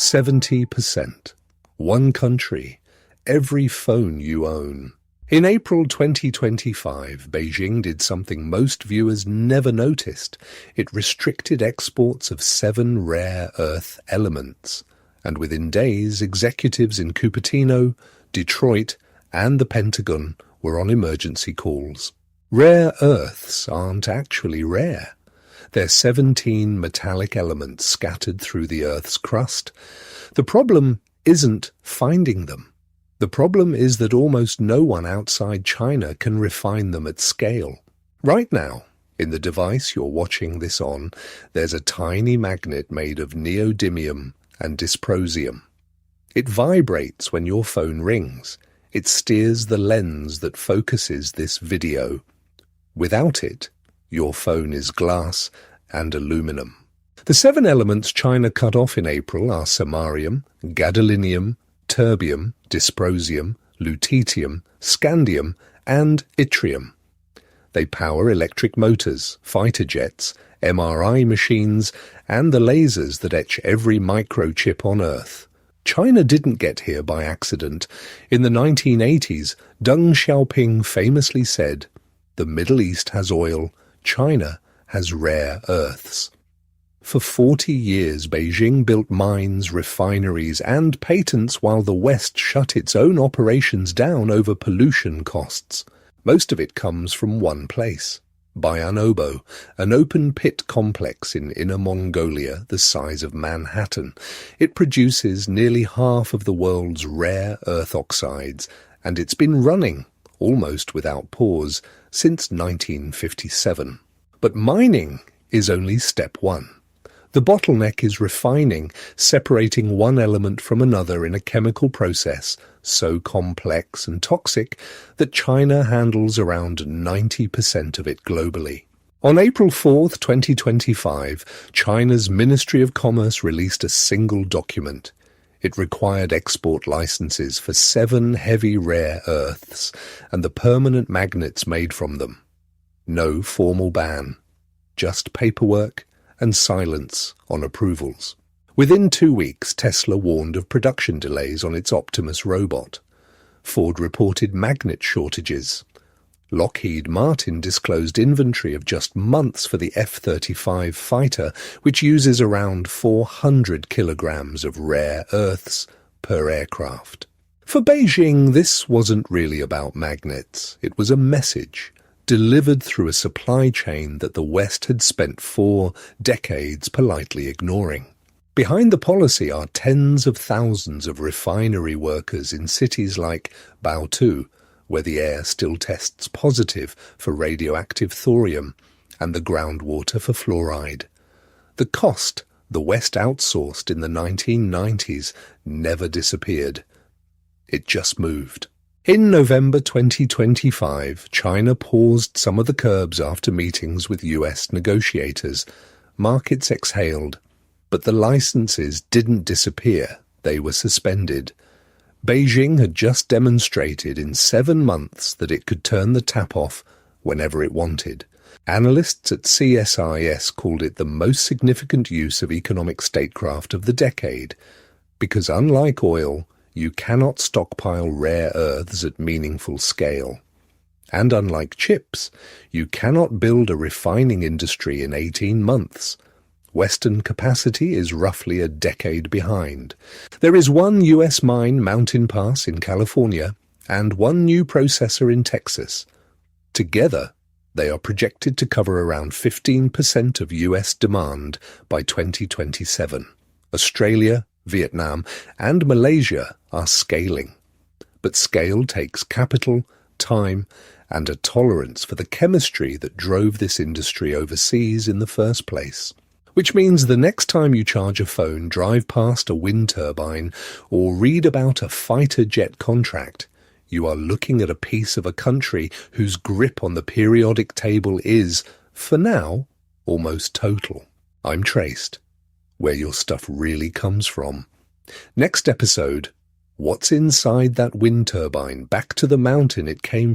70%. One country, every phone you own. In April 2025, Beijing did something most viewers never noticed. It restricted exports of 7 rare earth elements. And within days, executives in Cupertino, Detroit, and the Pentagon were on emergency calls. Rare earths aren't actually rare. They're 17 metallic elements scattered through the Earth's crust. The problem isn't finding them. The problem is that almost no one outside China can refine them at scale. Right now, in the device you're watching this on, there's a tiny magnet made of neodymium and dysprosium. It vibrates when your phone rings. It steers the lens that focuses this video. Without it, your phone is glass and aluminum. The 7 elements China cut off in April are samarium, gadolinium, terbium, dysprosium, lutetium, scandium, and yttrium. They power electric motors, fighter jets, MRI machines, and the lasers that etch every microchip on Earth. China didn't get here by accident. In the 1980s, Deng Xiaoping famously said, "The Middle East has oil, China has rare earths." For 40 years, Beijing built mines, refineries, and patents while the West shut its own operations down over pollution costs. Most of it comes from one place, Bayan Obo, an open-pit complex in Inner Mongolia the size of Manhattan. It produces nearly half of the world's rare earth oxides, and it's been running, almost without pause, since 1957. But mining is only step one. The bottleneck is refining, separating one element from another in a chemical process so complex and toxic that China handles around 90% of it globally. On April 4, 2025, China's Ministry of Commerce released a single document. It required export licenses for 7 heavy rare earths and the permanent magnets made from them. No formal ban, just paperwork and silence on approvals. Within 2 weeks, Tesla warned of production delays on its Optimus robot. Ford reported magnet shortages. Lockheed Martin disclosed inventory of just months for the F-35 fighter, which uses around 400 kilograms of rare earths per aircraft. For Beijing, this wasn't really about magnets. It was a message delivered through a supply chain that the West had spent 4 decades politely ignoring. Behind the policy are tens of thousands of refinery workers in cities like Baotou, where the air still tests positive for radioactive thorium and the groundwater for fluoride. The cost the West outsourced in the 1990s never disappeared. It just moved. In November 2025, China paused some of the curbs after meetings with US negotiators. Markets exhaled, but the licenses didn't disappear. They were suspended. Beijing had just demonstrated in 7 months that it could turn the tap off whenever it wanted. Analysts at CSIS called it the most significant use of economic statecraft of the decade, because unlike oil, you cannot stockpile rare earths at meaningful scale. And unlike chips, you cannot build a refining industry in 18 months. Western capacity is roughly a decade behind. There is 1 US mine, Mountain Pass, in California, and 1 new processor in Texas. Together, they are projected to cover around 15% of US demand by 2027. Australia, Vietnam, and Malaysia are scaling. But scale takes capital, time, and a tolerance for the chemistry that drove this industry overseas in the first place. Which means the next time you charge a phone, drive past a wind turbine, or read about a fighter jet contract, you are looking at a piece of a country whose grip on the periodic table is, for now, almost total. I'm Traced, where your stuff really comes from. Next episode, what's inside that wind turbine back to the mountain it came from?